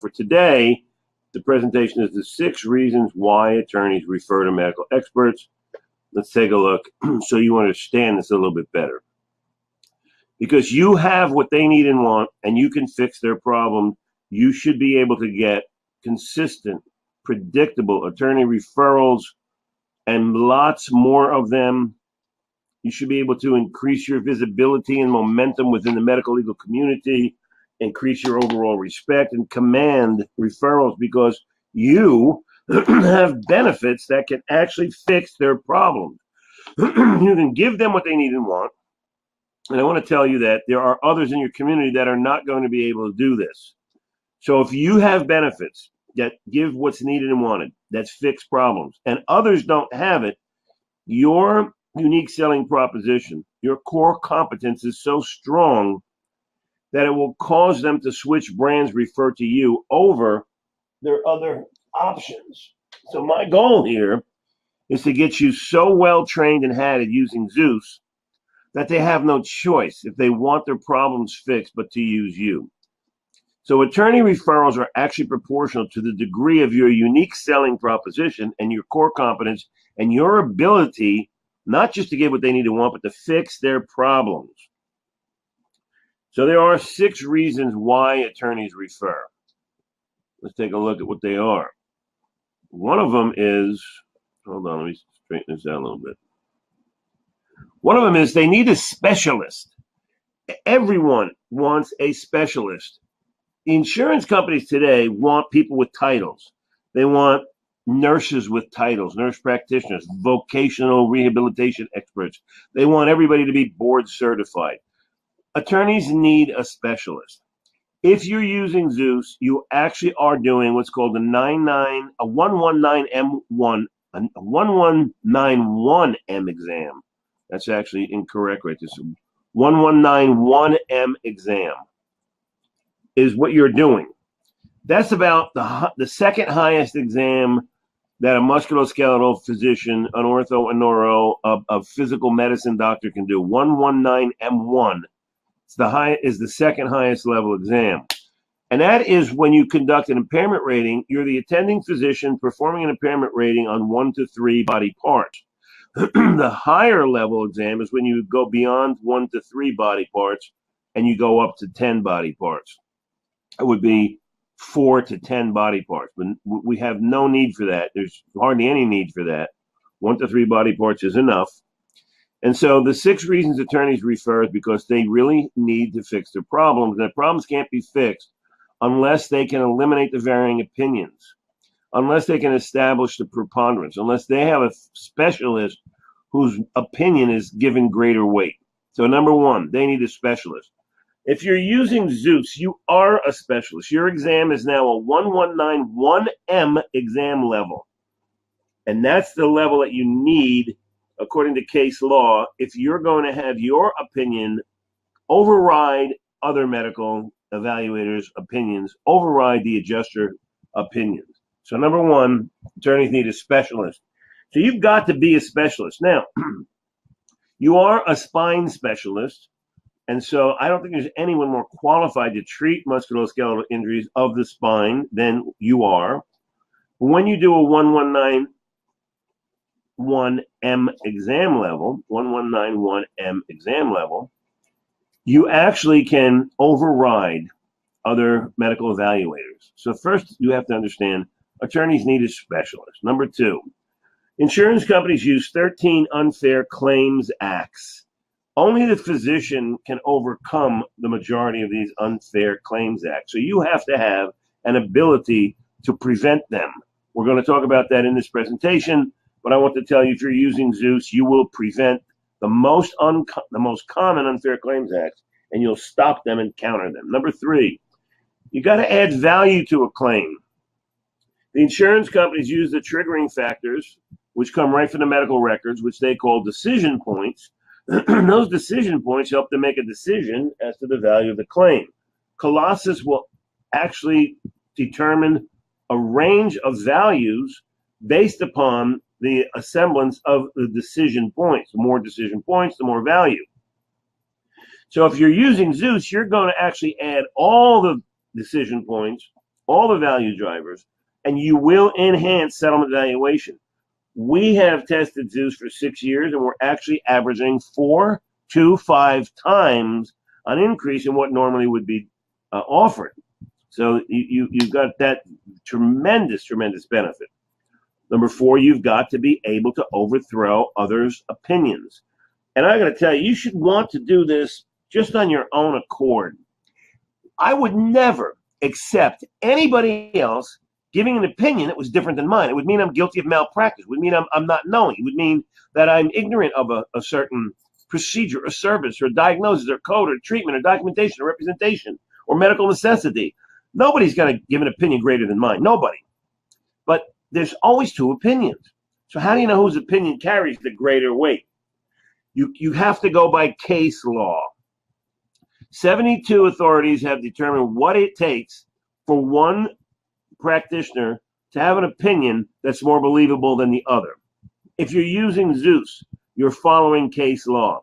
for today, the presentation is the 6 reasons why attorneys refer to medical experts. Let's take a look so you understand this a little bit better. Because you have what they need and want, and you can fix their problem, you should be able to get consistent, predictable attorney referrals and lots more of them. You should be able to increase your visibility and momentum within the medical legal community, increase your overall respect, and command referrals because you have benefits that can actually fix their problems. You can give them what they need and want. And I want to tell you that there are others in your community that are not going to be able to do this. So if you have benefits that give what's needed and wanted, that fix problems, and others don't have it, your unique selling proposition, your core competence is so strong that it will cause them to switch brands referred to you over their other options. So my goal here is to get you so well trained and had at using Zeus that they have no choice if they want their problems fixed but to use you. So attorney referrals are actually proportional to the degree of your unique selling proposition and your core competence and your ability not just to get what they need and want, but to fix their problems. So there are 6 reasons why attorneys refer. Let's take a look at what they are. One of them is, hold on, let me straighten this out a little bit. One of them is they need a specialist. Everyone wants a specialist. Insurance companies today want people with titles. They want nurses with titles, nurse practitioners, vocational rehabilitation experts. They want everybody to be board certified. Attorneys need a specialist. If you're using Zeus, you actually are doing what's called a 1191M exam. That's actually incorrect right there. So 1191M exam is what you're doing. That's about the second highest exam that a musculoskeletal physician, an ortho, a neuro, a physical medicine doctor can do. 119M1 is the second highest level exam. And that is when you conduct an impairment rating, you're the attending physician performing an impairment rating on 1 to 3 body parts. The higher level exam is when you go beyond 1 to 3 body parts and you go up to 10 body parts. It would be 4 to 10 body parts, but we have no need for that. There's hardly any need for that. 1 to 3 body parts is enough. And so the 6 reasons attorneys refer is because they really need to fix their problems. And the problems can't be fixed unless they can eliminate the varying opinions, unless they can establish the preponderance, unless they have a specialist whose opinion is given greater weight. So number 1, they need a specialist. If you're using Zeus, you are a specialist. Your exam is now a 1191M exam level. And that's the level that you need, according to case law, if you're going to have your opinion override other medical evaluators' opinions, override the adjuster opinions. So number 1, attorneys need a specialist. So you've got to be a specialist. Now, you are a spine specialist. And so I don't think there's anyone more qualified to treat musculoskeletal injuries of the spine than you are. When you do a 1191M exam level, you actually can override other medical evaluators. So first, you have to understand attorneys need a specialist. Number 2, insurance companies use 13 unfair claims acts. Only the physician can overcome the majority of these unfair claims acts. So you have to have an ability to prevent them. We're going to talk about that in this presentation, but I want to tell you, if you're using Zeus, you will prevent the most common unfair claims acts, and you'll stop them and counter them. Number 3, you got to add value to a claim. The insurance companies use the triggering factors, which come right from the medical records, which they call decision points. Those decision points help them make a decision as to the value of the claim. Colossus will actually determine a range of values based upon the assemblance of the decision points. The more decision points, the more value. So if you're using Zeus, you're going to actually add all the decision points all the value drivers, and you will enhance settlement valuation. We have tested Zeus for 6 years, and we're actually averaging 4 to 5 times an increase in what normally would be offered. So you've got that tremendous benefit. Number 4, you've got to be able to overthrow others' opinions. And I got to tell you, you should want to do this just on your own accord. I would never accept anybody else giving an opinion that was different than mine. It would mean I'm guilty of malpractice. It would mean I'm not knowing. It would mean that I'm ignorant of a certain procedure or service or diagnosis or code or treatment or documentation or representation or medical necessity. Nobody's going to give an opinion greater than mine. Nobody. But there's always 2 opinions. So how do you know whose opinion carries the greater weight? You have to go by case law. 72 authorities have determined what it takes for one practitioner to have an opinion that's more believable than the other. If you're using Zeus, you're following case law.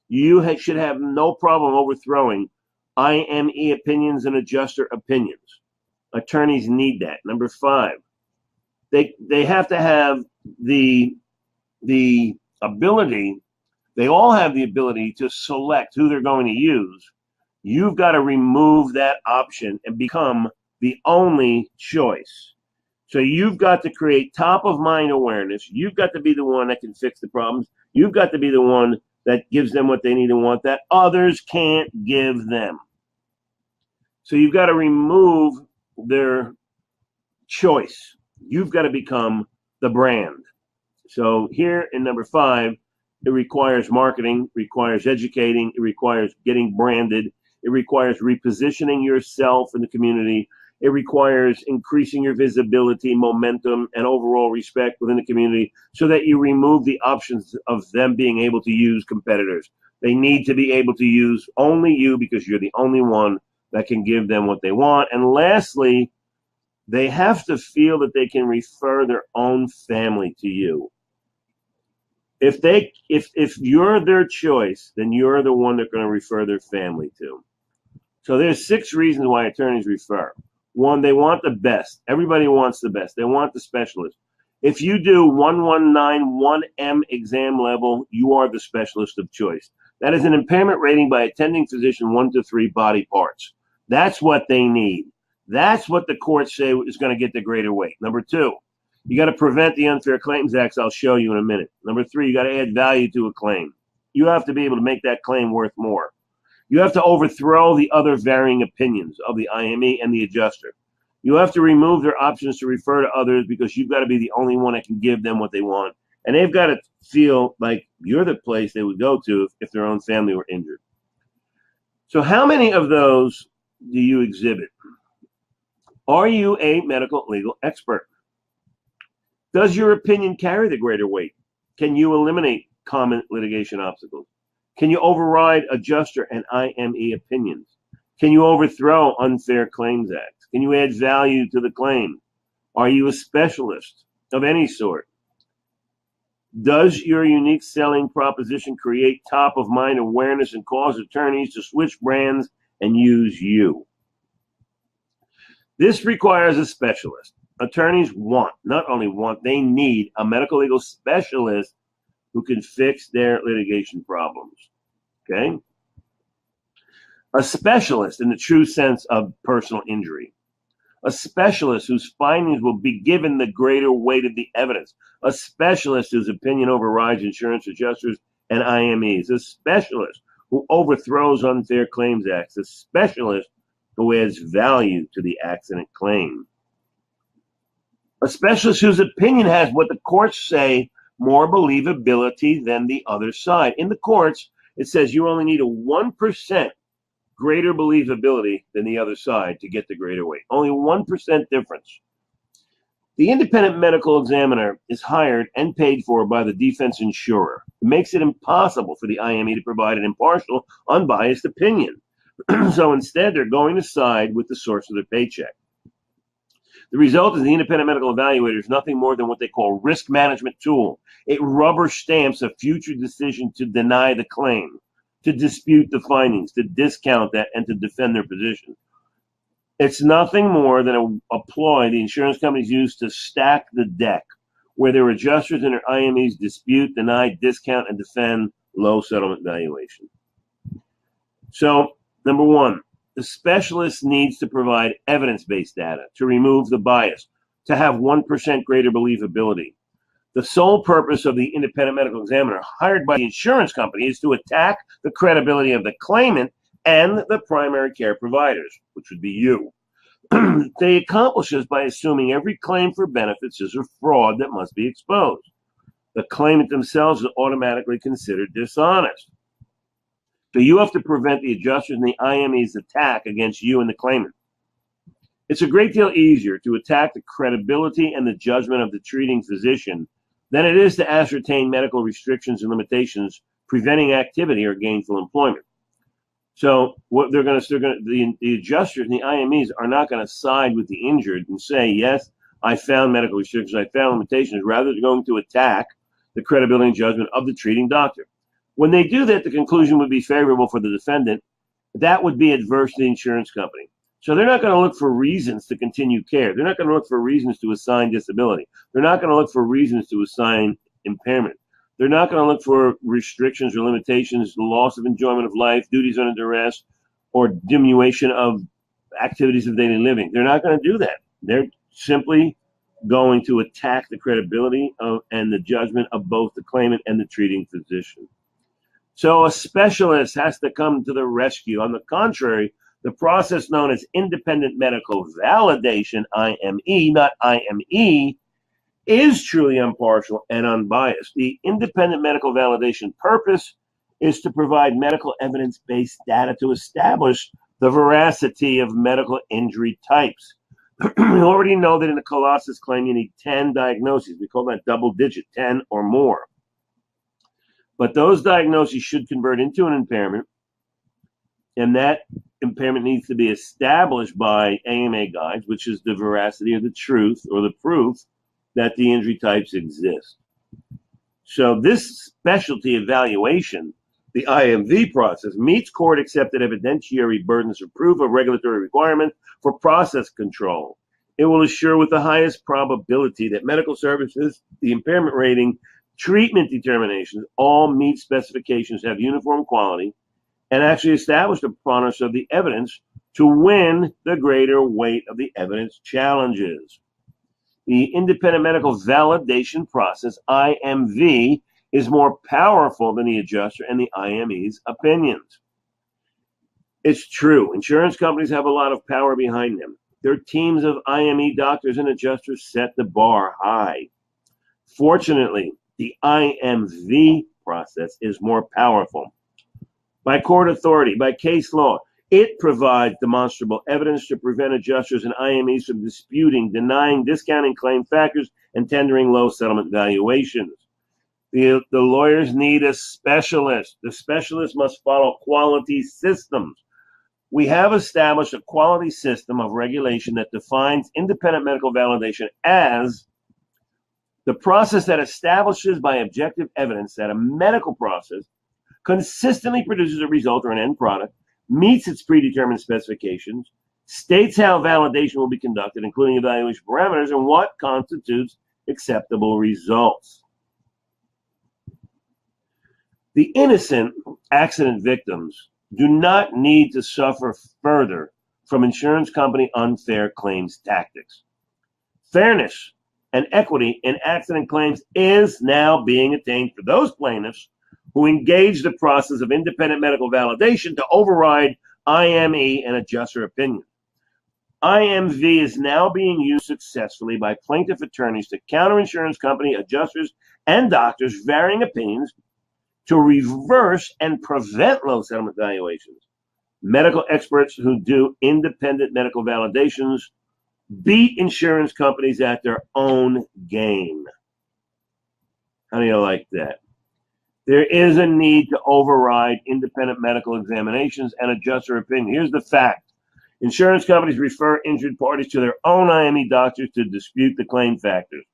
You should have no problem overthrowing IME opinions and adjuster opinions. Attorneys need that. Number 5, they have to have the ability, they all have the ability to select who they're going to use. You've got to remove that option and become the only choice. So you've got to create top of mind awareness. You've got to be the one that can fix the problems. You've got to be the one that gives them what they need and want that others can't give them. So you've got to remove their choice. You've got to become the brand. So here in number 5, it requires marketing, requires educating, it requires getting branded, it requires repositioning yourself in the community. It requires increasing your visibility, momentum, and overall respect within the community so that you remove the options of them being able to use competitors. They need to be able to use only you because you're the only one that can give them what they want. And lastly, they have to feel that they can refer their own family to you. If you're their choice, then you're the one they're going to refer their family to. So there's 6 reasons why attorneys refer. 1, they want the best. Everybody wants the best. They want the specialist. If you do 119 1M exam level, you are the specialist of choice. That is an impairment rating by attending physician 1 to 3 body parts. That's what they need. That's what the courts say is going to get the greater weight. Number 2, you got to prevent the unfair claims acts. I'll show you in a minute. Number 3, you got to add value to a claim. You have to be able to make that claim worth more. You have to overthrow the other varying opinions of the IME and the adjuster. You have to remove their options to refer to others because you've got to be the only one that can give them what they want. And they've got to feel like you're the place they would go to if their own family were injured. So how many of those do you exhibit? Are you a medical legal expert? Does your opinion carry the greater weight? Can you eliminate common litigation obstacles? Can you override adjuster and IME opinions? Can you overthrow unfair claims acts? Can you add value to the claim? Are you a specialist of any sort? Does your unique selling proposition create top of mind awareness and cause attorneys to switch brands and use you? This requires a specialist. Attorneys not only want, they need a medical legal specialist who can fix their litigation problems. Okay? A specialist in the true sense of personal injury. A specialist whose findings will be given the greater weight of the evidence. A specialist whose opinion overrides insurance adjusters and IMEs. A specialist who overthrows unfair claims acts. A specialist who adds value to the accident claim. A specialist whose opinion has what the courts say more believability than the other side. In the courts, it says you only need a 1% greater believability than the other side to get the greater weight. Only 1% difference. The independent medical examiner is hired and paid for by the defense insurer. It makes it impossible for the IME to provide an impartial, unbiased opinion. So instead, they're going to side with the source of their paycheck. The result is the independent medical evaluator is nothing more than what they call risk management tool. It rubber stamps a future decision to deny the claim, to dispute the findings, to discount that, and to defend their position. It's nothing more than a ploy the insurance companies use to stack the deck, where their adjusters and their IMEs dispute, deny, discount, and defend low settlement valuation. So, number one, the specialist needs to provide evidence-based data to remove the bias, to have 1% greater believability. The sole purpose of the independent medical examiner hired by the insurance company is to attack the credibility of the claimant and the primary care providers, which would be you. They accomplish this by assuming every claim for benefits is a fraud that must be exposed. The claimant themselves is automatically considered dishonest. So you have to prevent the adjusters and the IME's attack against you and the claimant. It's a great deal easier to attack the credibility and the judgment of the treating physician than it is to ascertain medical restrictions and limitations preventing activity or gainful employment. So what the adjusters and the IMEs are not going to side with the injured and say, yes, I found medical restrictions, I found limitations, rather they're going to attack the credibility and judgment of the treating doctor. When they do that, the conclusion would be favorable for the defendant. That would be adverse to the insurance company. So they're not going to look for reasons to continue care. They're not going to look for reasons to assign disability. They're not going to look for reasons to assign impairment. They're not going to look for restrictions or limitations, loss of enjoyment of life, duties under duress, or diminution of activities of daily living. They're not going to do that. They're simply going to attack the credibility and the judgment of both the claimant and the treating physician. So a specialist has to come to the rescue. On the contrary, the process known as independent medical validation, IME, not IME, is truly impartial and unbiased. The independent medical validation purpose is to provide medical evidence-based data to establish the veracity of medical injury types. We already know that in the Colossus claim, you need 10 diagnoses. We call that double digit, 10 or more. But those diagnoses should convert into an impairment, and that impairment needs to be established by AMA guides, which is the veracity or the truth or the proof that the injury types exist. So this specialty evaluation, the IMV process, meets court-accepted evidentiary burdens of proof of regulatory requirement for process control. It will assure with the highest probability that medical services, the impairment rating, treatment determinations all meet specifications, have uniform quality, and actually establish the preponderance of the evidence to win the greater weight of the evidence challenges. The independent medical validation process, IMV, is more powerful than the adjuster and the IME's opinions. It's true. Insurance companies have a lot of power behind them. Their teams of IME doctors and adjusters set the bar high. Fortunately, the IMV process is more powerful. By court authority, by case law, it provides demonstrable evidence to prevent adjusters and IMEs from disputing, denying, discounting claim factors, and tendering low settlement valuations. The lawyers need a specialist. The specialist must follow quality systems. We have established a quality system of regulation that defines independent medical validation as the process that establishes by objective evidence that a medical process consistently produces a result or an end product, meets its predetermined specifications, states how validation will be conducted, including evaluation parameters, and what constitutes acceptable results. The innocent accident victims do not need to suffer further from insurance company unfair claims tactics. Fairness and equity in accident claims is now being attained for those plaintiffs who engage the process of independent medical validation to override IME and adjuster opinion. IMV is now being used successfully by plaintiff attorneys to counter insurance company adjusters and doctors' varying opinions to reverse and prevent low settlement valuations. Medical experts who do independent medical validations beat insurance companies at their own game. How do you like that? There is a need to override independent medical examinations and adjuster opinion. Here's the fact. Insurance companies refer injured parties to their own IME doctors to dispute the claim factors.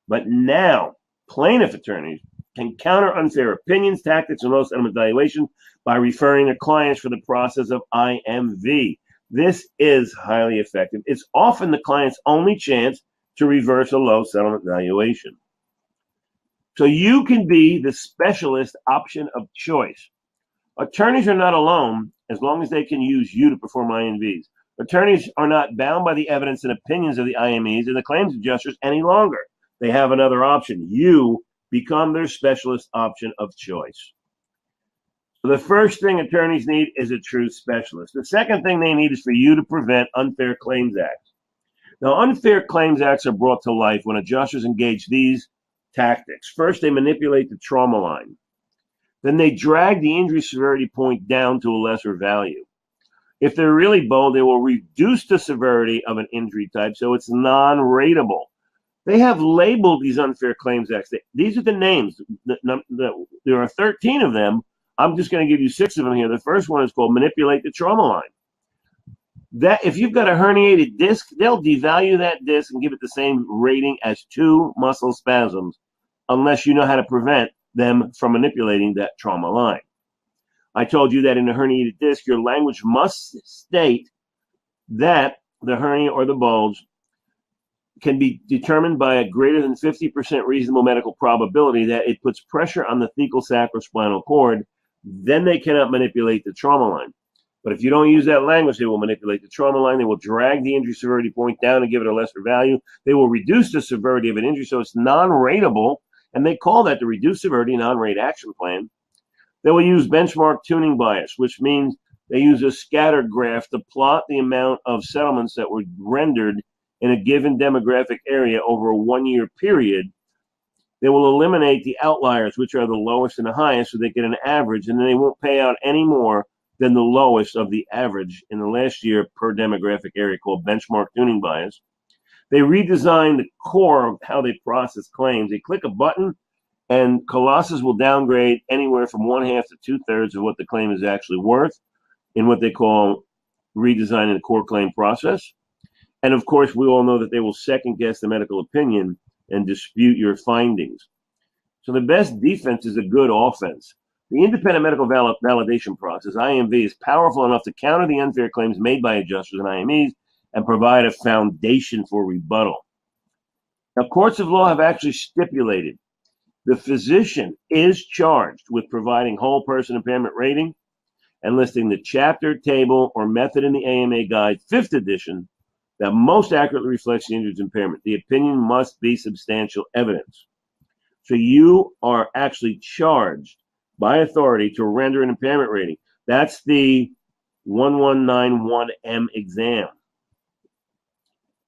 But now, plaintiff attorneys can counter unfair opinions, tactics, and low settlement valuation by referring their clients for the process of IMV. This is highly effective. It's often the client's only chance to reverse a low settlement valuation. So you can be the specialist option of choice. Attorneys are not alone as long as they can use you to perform INVs. Attorneys are not bound by the evidence and opinions of the IMEs and the claims adjusters any longer. They have another option. You become their specialist option of choice. So the first thing attorneys need is a true specialist. The second thing they need is for you to prevent unfair claims acts. Now, unfair claims acts are brought to life when adjusters engage these tactics. First, they manipulate the trauma line. Then they drag the injury severity point down to a lesser value. If they're really bold, they will reduce the severity of an injury type so it's non-rateable. They have labeled these unfair claims acts. These are the names. There are 13 of them. I'm just going to give you 6 of them here. The first one is called manipulate the trauma line. That if you've got a herniated disc, they'll devalue that disc and give it the same rating as 2 muscle spasms, unless you know how to prevent them from manipulating that trauma line. I told you that in a herniated disc, your language must state that the hernia or the bulge can be determined by a greater than 50% reasonable medical probability that it puts pressure on the thecal sacrospinal cord. Then they cannot manipulate the trauma line. But if you don't use that language, they will manipulate the trauma line. They will drag the injury severity point down and give it a lesser value. They will reduce the severity of an injury so it's non-rateable, and they call that the reduced severity non-rate action plan. They will use benchmark tuning bias, which means they use a scatter graph to plot the amount of settlements that were rendered in a given demographic area over a 1-year period. They will eliminate the outliers, which are the lowest and the highest, so they get an average, and then they won't pay out any more than the lowest of the average in the last year per demographic area, called benchmark tuning bias. They redesign the core of how they process claims. They click a button, and Colossus will downgrade anywhere from 1/2 to 2/3 of what the claim is actually worth in what they call redesigning the core claim process. And of course, we all know that they will second guess the medical opinion and dispute your findings. So the best defense is a good offense. The independent medical validation process, IMV, is powerful enough to counter the unfair claims made by adjusters and IMEs and provide a foundation for rebuttal. Now, courts of law have actually stipulated the physician is charged with providing whole person impairment rating and listing the chapter, table, or method in the AMA Guide, 5th edition, that most accurately reflects the injured's impairment. The opinion must be substantial evidence. So you are actually charged by authority to render an impairment rating. That's the 1191M exam.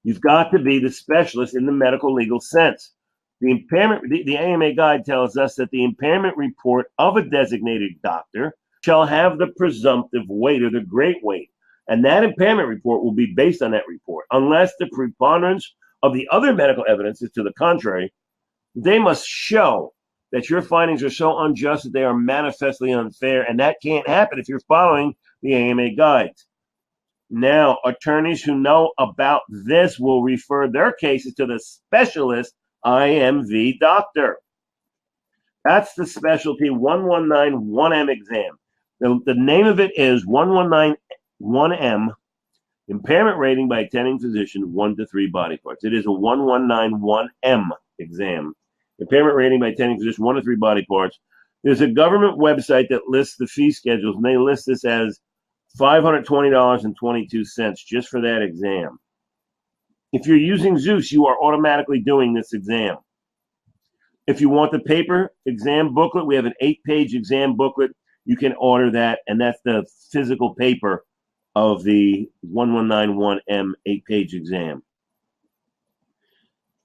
You've got to be the specialist in the medical legal sense. The AMA Guide tells us that the impairment report of a designated doctor shall have the presumptive weight or the great weight. And that impairment report will be based on that report. Unless the preponderance of the other medical evidence is to the contrary, they must show that your findings are so unjust that they are manifestly unfair, and that can't happen if you're following the AMA guides. Now, attorneys who know about this will refer their cases to the specialist IMV doctor. That's the specialty 1191M exam. The name of it is 1191M, impairment rating by attending physician, 1 to 3 body parts. It is a 1191M exam. Impairment rating by attending physician, 1 to 3 body parts. There's a government website that lists the fee schedules, and they list this as $520.22 just for that exam. If you're using Zeus, you are automatically doing this exam. If you want the paper exam booklet, we have an 8-page exam booklet. You can order that, and that's the physical paper of the 1191M 8-page exam.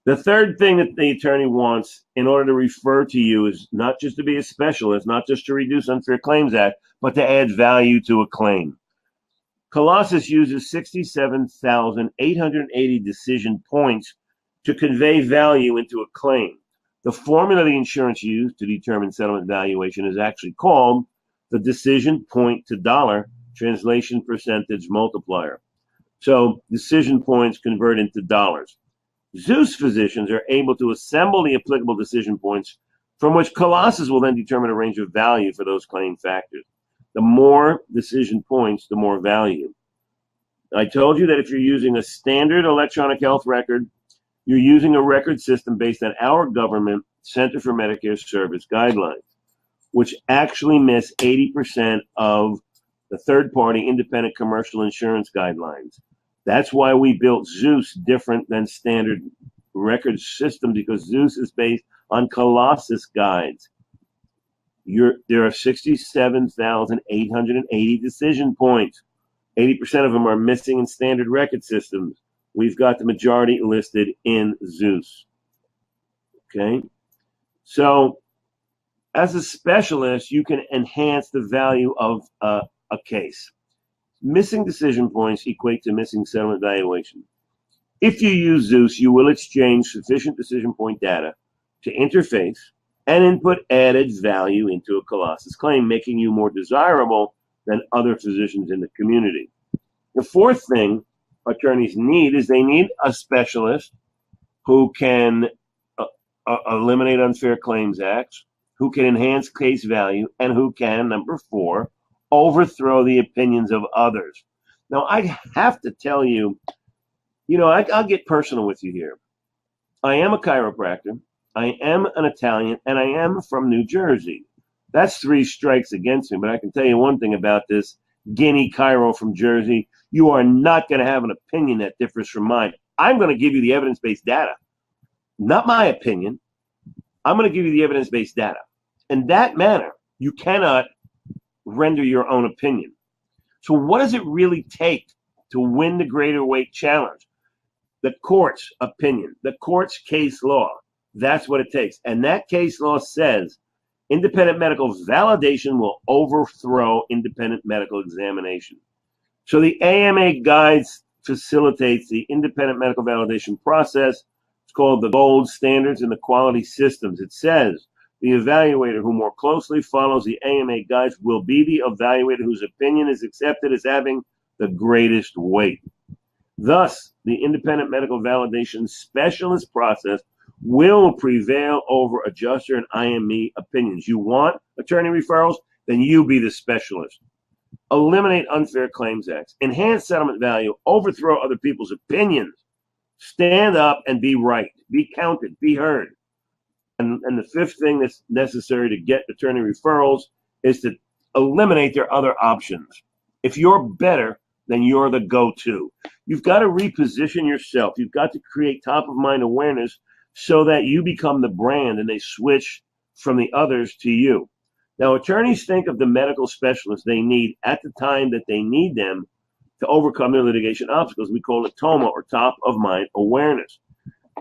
The third thing that the attorney wants in order to refer to you is not just to be a specialist, not just to reduce Unfair Claims Act, but to add value to a claim. Colossus uses 67,880 decision points to convey value into a claim. The formula the insurance used to determine settlement valuation is actually called the decision point to dollar translation percentage multiplier. So decision points convert into dollars. Zeus physicians are able to assemble the applicable decision points from which Colossus will then determine a range of value for those claim factors. The more decision points, the more value. I told you that if you're using a standard electronic health record, you're using a record system based on our government Center for Medicare Service guidelines, which actually miss 80% of the third-party independent commercial insurance guidelines. That's why we built Zeus different than standard record systems, because Zeus is based on Colossus guides. There are 67,880 decision points. 80% of them are missing in standard record systems. We've got the majority listed in Zeus. Okay? So, as a specialist, you can enhance the value of a case. Missing decision points equate to missing settlement valuation. If you use Zeus, you will exchange sufficient decision point data to interface and input added value into a Colossus claim, making you more desirable than other physicians in the community. The fourth thing attorneys need is they need a specialist who can eliminate unfair claims acts, who can enhance case value, and who can, number four, overthrow the opinions of others. Now, I have to tell you, I'll get personal with you here. I am a chiropractor, I am an Italian, and I am from New Jersey. That's 3 strikes against me, but I can tell you one thing about this Guinea Chiro from Jersey. You are not going to have an opinion that differs from mine. I'm going to give you the evidence-based data, not my opinion. I'm going to give you the evidence-based data. In that manner, you cannot render your own opinion. So what does it really take to win the greater weight challenge? The court's opinion, the court's case law. That's what it takes. And that case law says independent medical validation will overthrow independent medical examination. So the AMA guides facilitates the independent medical validation process. It's called the gold standards in the quality systems. It says the evaluator who more closely follows the AMA guides will be the evaluator whose opinion is accepted as having the greatest weight. Thus, the independent medical validation specialist process will prevail over adjuster and IME opinions. You want attorney referrals? Then you be the specialist. Eliminate unfair claims acts. Enhance settlement value. Overthrow other people's opinions. Stand up and be right. Be counted. Be heard. And the fifth thing that's necessary to get attorney referrals is to eliminate their other options. If you're better, then you're the go-to. You've got to reposition yourself. You've got to create top-of-mind awareness so that you become the brand and they switch from the others to you. Now, attorneys think of the medical specialists they need at the time that they need them to overcome their litigation obstacles. We call it TOMA, or top-of-mind awareness.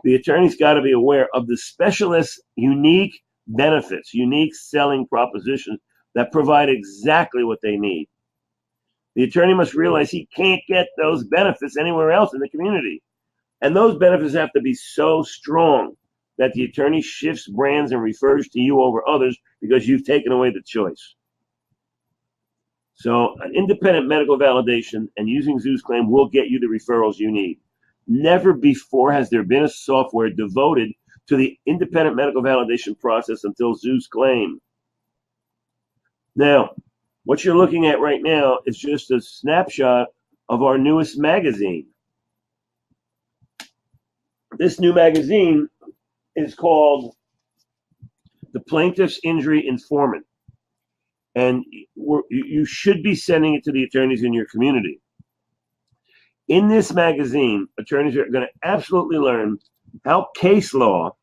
The attorney's got to be aware of the specialist's unique benefits, unique selling propositions that provide exactly what they need. The attorney must realize he can't get those benefits anywhere else in the community. And those benefits have to be so strong that the attorney shifts brands and refers to you over others because you've taken away the choice. So an independent medical validation and using Zeusclaim will get you the referrals you need. Never before has there been a software devoted to the independent medical validation process until Zeusclaim. Now, what you're looking at right now is just a snapshot of our newest magazine. This new magazine is called The Plaintiff's Injury Informant. And you should be sending it to the attorneys in your community. In this magazine, attorneys are going to absolutely learn how case law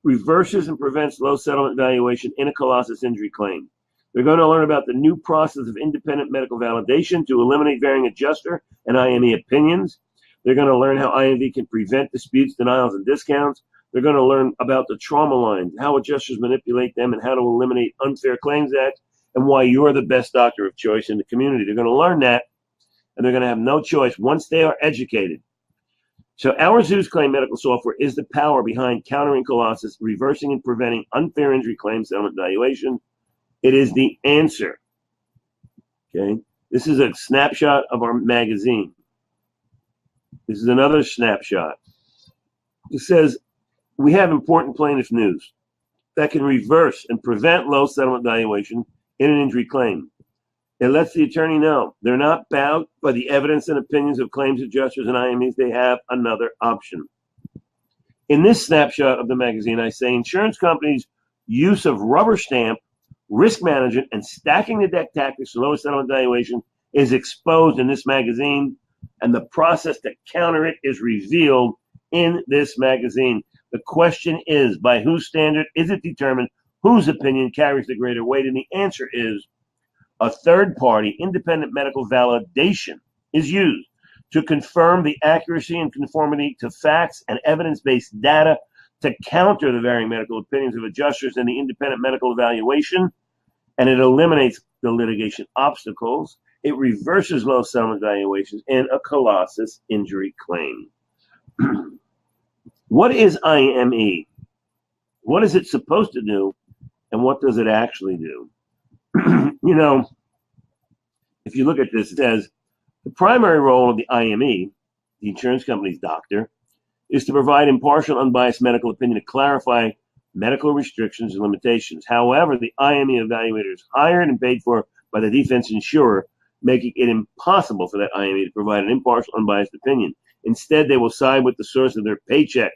reverses and prevents low settlement valuation in a Colossus injury claim. They're going to learn about the new process of independent medical validation to eliminate varying adjuster and IME opinions. They're going to learn how IMV can prevent disputes, denials, and discounts. They're going to learn about the trauma lines, how adjusters manipulate them, and how to eliminate unfair claims acts, and why you're the best doctor of choice in the community. They're going to learn that, and they're going to have no choice once they are educated. So our Zeusclaim medical software is the power behind countering Colossus, reversing and preventing unfair injury claim settlement valuation. It is the answer. Okay, this is a snapshot of our magazine. This is another snapshot. It says, we have important plaintiff news that can reverse and prevent low settlement valuation in an injury claim. It lets the attorney know they're not bound by the evidence and opinions of claims adjusters and IMEs. They have another option. In this snapshot of the magazine, I say insurance companies' use of rubber stamp, risk management, and stacking the deck tactics for lowest settlement valuation is exposed in this magazine, and the process to counter it is revealed in this magazine. The question is, by whose standard is it determined whose opinion carries the greater weight? And the answer is a third-party independent medical validation is used to confirm the accuracy and conformity to facts and evidence-based data to counter the varying medical opinions of adjusters in the independent medical evaluation, and it eliminates the litigation obstacles. It reverses low settlement valuations in a colossus injury claim. What is IME? What is it supposed to do, and what does it actually do? You know, if you look at this, it says the primary role of the IME, the insurance company's doctor, is to provide impartial, unbiased medical opinion to clarify medical restrictions and limitations. However, the IME evaluator is hired and paid for by the defense insurer, making it impossible for that IME to provide an impartial, unbiased opinion. Instead, they will side with the source of their paycheck.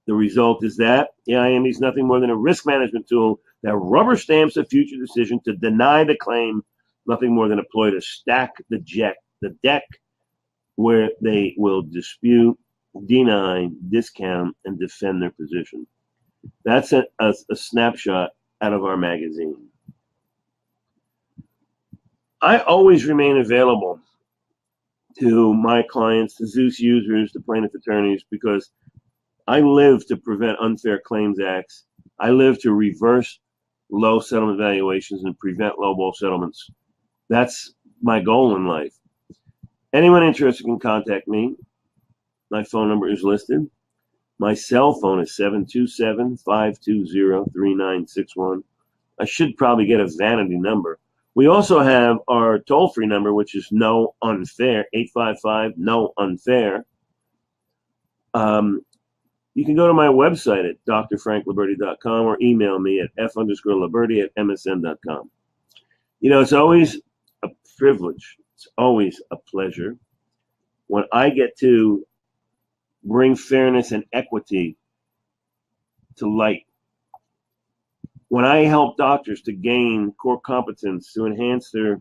The result is that the IME is nothing more than a risk management tool that rubber stamps a future decision to deny the claim, nothing more than a ploy to stack the deck where they will dispute, deny, discount, and defend their position. That's a snapshot out of our magazine. I always remain available to my clients, the Zeus users, the plaintiff attorneys, because I live to prevent unfair claims acts. I live to reverse low settlement valuations and prevent lowball settlements. That's my goal in life. Anyone interested can contact me. My phone number is listed. My cell phone is 727-520-3961. I should probably get a vanity number. We also have our toll-free number, which is No Unfair, 855-NO-UNFAIR. You can go to my website at drfrankliberty.com or email me at f_liberty@msn.com. You know, it's always a privilege. It's always a pleasure when I get to bring fairness and equity to light. When I help doctors to gain core competence, to enhance their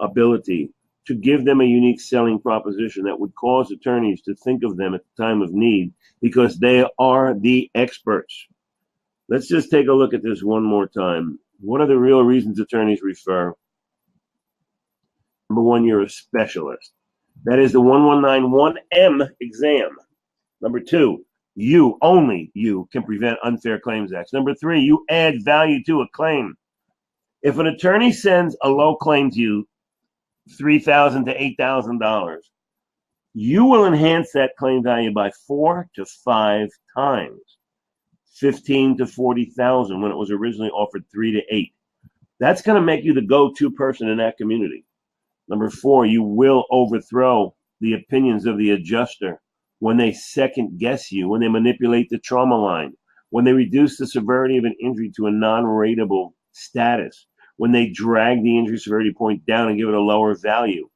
ability, to give them a unique selling proposition that would cause attorneys to think of them at the time of need because they are the experts. Let's just take a look at this one more time. What are the real reasons attorneys refer? Number one, you're a specialist. That is the 1191M exam. Number two, you, only you, can prevent unfair claims acts. Number three, you add value to a claim. If an attorney sends a low claim to you, $3,000 to $8,000, you will enhance that claim value by 4 to 5 times, 15 to 40,000 when it was originally offered 3 to 8. That's going to make you the go-to person in that community. Number four, you will overthrow the opinions of the adjuster when they second guess you, when they manipulate the trauma line, when they reduce the severity of an injury to a non-rateable status, when they drag the injury severity point down and give it a lower value,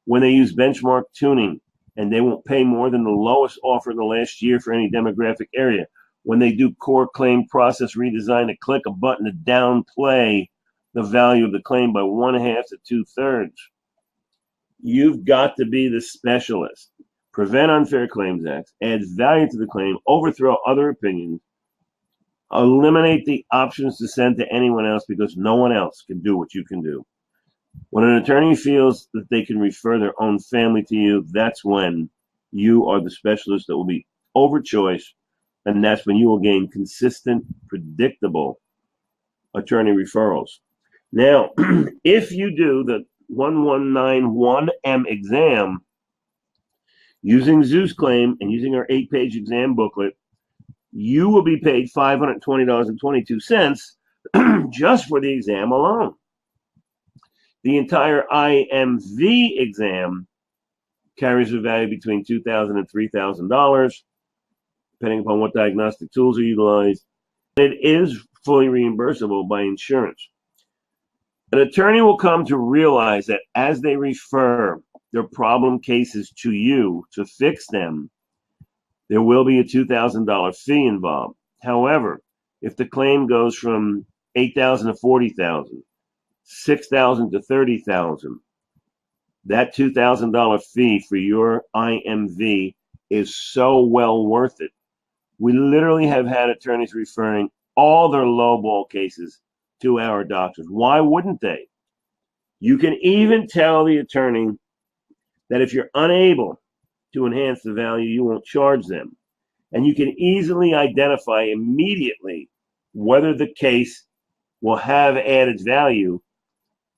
when they use benchmark tuning and they won't pay more than the lowest offer in the last year for any demographic area, when they do core claim process redesign to click a button to downplay the value of the claim by 1/2 to 2/3. You've got to be the specialist. Prevent unfair claims acts, add value to the claim, overthrow other opinions, eliminate the options to send to anyone else because no one else can do what you can do. When an attorney feels that they can refer their own family to you, that's when you are the specialist that will be over choice, and that's when you will gain consistent, predictable attorney referrals. Now, if you do the 1191M exam using Zeusclaim and using our 8-page exam booklet, you will be paid $520.22 just for the exam alone. The entire IMV exam carries a value between $2,000 and $3,000, depending upon what diagnostic tools are utilized. It is fully reimbursable by insurance. An attorney will come to realize that as they refer their problem cases to you to fix them, there will be a $2,000 fee involved. However, if the claim goes from $8,000 to $40,000, $6,000 to $30,000, that $2,000 fee for your IMV is so well worth it. We literally have had attorneys referring all their lowball cases to our doctors. Why wouldn't they? You can even tell the attorney that if you're unable to enhance the value, you won't charge them. And you can easily identify immediately whether the case will have added value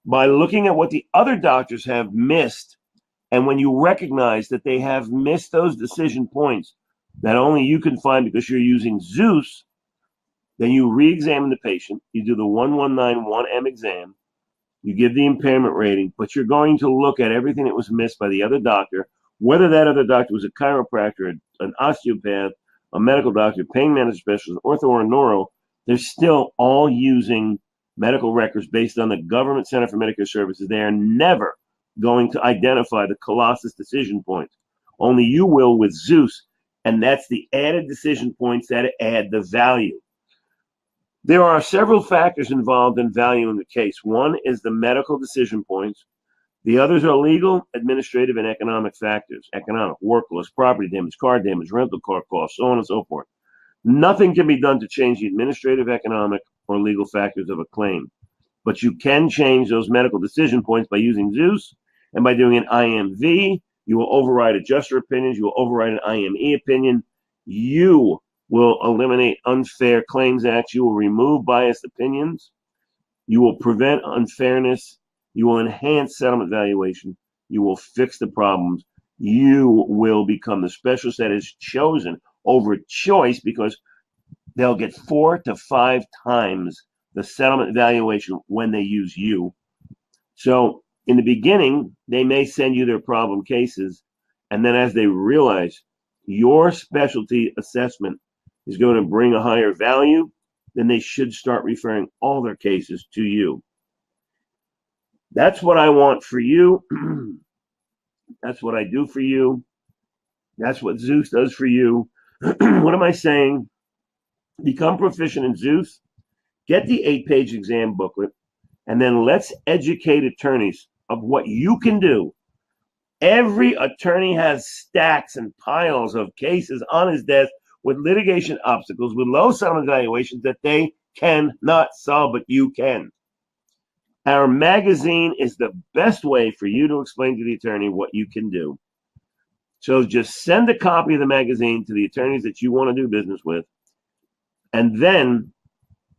by looking at what the other doctors have missed. And when you recognize that they have missed those decision points that only you can find because you're using Zeus, then you re-examine the patient, you do the 1191M exam, you give the impairment rating, but you're going to look at everything that was missed by the other doctor, whether that other doctor was a chiropractor, an osteopath, a medical doctor, pain management specialist, ortho or neuro. They're still all using medical records based on the Government Center for Medicare Services. They are never going to identify the Colossus decision points. Only you will with Zeus, and that's the added decision points that add the value. There are several factors involved in valuing the case. One is the medical decision points. The others are legal, administrative, and economic factors. Economic, work loss, property damage, car damage, rental car costs, so on and so forth. Nothing can be done to change the administrative, economic, or legal factors of a claim. But you can change those medical decision points by using Zeus and by doing an IMV. You will override adjuster opinions. You will override an IME opinion. You will eliminate unfair claims acts. You will remove biased opinions. You will prevent unfairness. You will enhance settlement valuation. You will fix the problems. You will become the specialist that is chosen over choice because they'll get 4 to 5 times the settlement valuation when they use you. So in the beginning, they may send you their problem cases. And then as they realize your specialty assessment is going to bring a higher value, then they should start referring all their cases to you. That's what I want for you. That's what I do for you. That's what Zeus does for you. What am I saying? Become proficient in Zeus. Get the 8-page exam booklet. And then let's educate attorneys of what you can do. Every attorney has stacks and piles of cases on his desk with litigation obstacles, with low settlement valuations that they cannot solve, but you can. Our magazine is the best way for you to explain to the attorney what you can do. So just send a copy of the magazine to the attorneys that you want to do business with, and then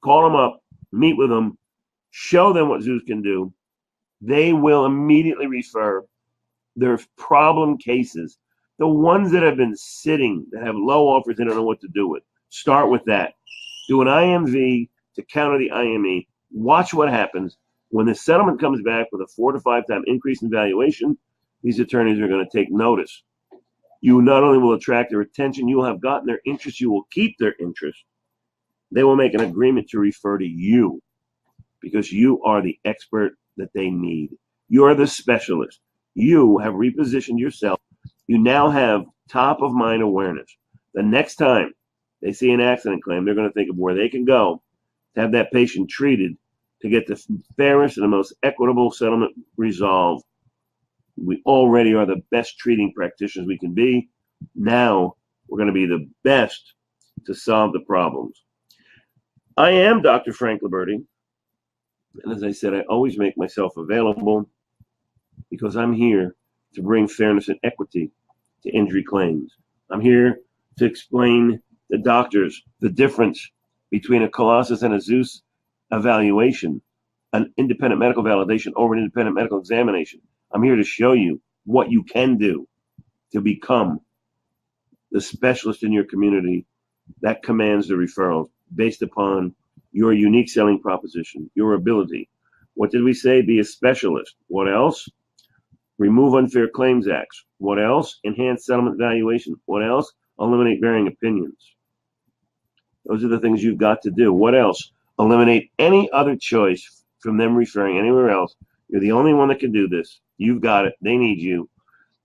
call them up, meet with them, show them what Zeus can do. They will immediately refer their problem cases, the ones that have been sitting, that have low offers they don't know what to do with. Start with that. Do an IMV to counter the IME. Watch what happens. When the settlement comes back with a 4 to 5 time increase in valuation, these attorneys are going to take notice. You not only will attract their attention, you will have gotten their interest, you will keep their interest. They will make an agreement to refer to you because you are the expert that they need. You are the specialist. You have repositioned yourself. You now have top of mind awareness. The next time they see an accident claim, they're going to think of where they can go to have that patient treated to get the fairest and the most equitable settlement resolved. We already are the best treating practitioners we can be. Now we're going to be the best to solve the problems. I am Dr. Frank Liberti. And as I said, I always make myself available because I'm here to bring fairness and equity to injury claims. I'm here to explain to doctors the difference between a Colossus and a Zeus evaluation, an independent medical validation over an independent medical examination. I'm here to show you what you can do to become the specialist in your community that commands the referrals based upon your unique selling proposition, your ability. What did we say? Be a specialist. What else? Remove unfair claims acts. What else? Enhance settlement valuation. What else? Eliminate varying opinions. Those are the things you've got to do. What else? Eliminate any other choice from them referring anywhere else. You're the only one that can do this. You've got it. They need you.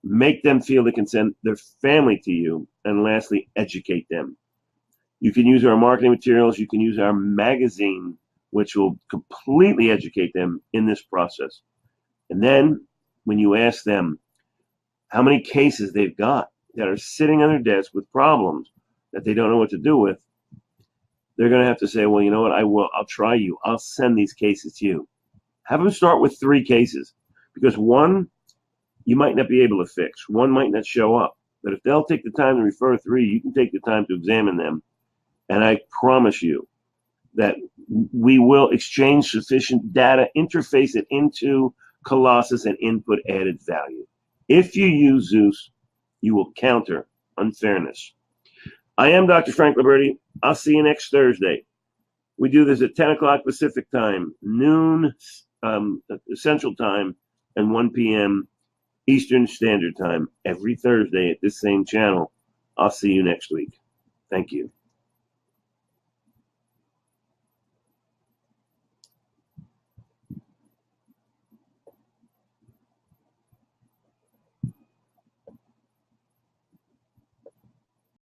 Make them feel they can send their family to you. And lastly, educate them. You can use our marketing materials. You can use our magazine, which will completely educate them in this process. And then when you ask them how many cases they've got that are sitting on their desk with problems that they don't know what to do with, they're going to have to say, well, you know what? I'll try you. I'll send these cases to you. Have them start with 3 cases, because one you might not be able to fix. One might not show up. But if they'll take the time to refer 3, you can take the time to examine them. And I promise you that we will exchange sufficient data, interface it into Colossus, and input added value. If you use Zeus, you will counter unfairness. I am Dr. Frank Liberti. I'll see you next Thursday. We do this at 10 o'clock Pacific time, noon Central time, and 1 p.m. Eastern Standard Time every Thursday at this same channel. I'll see you next week. Thank you.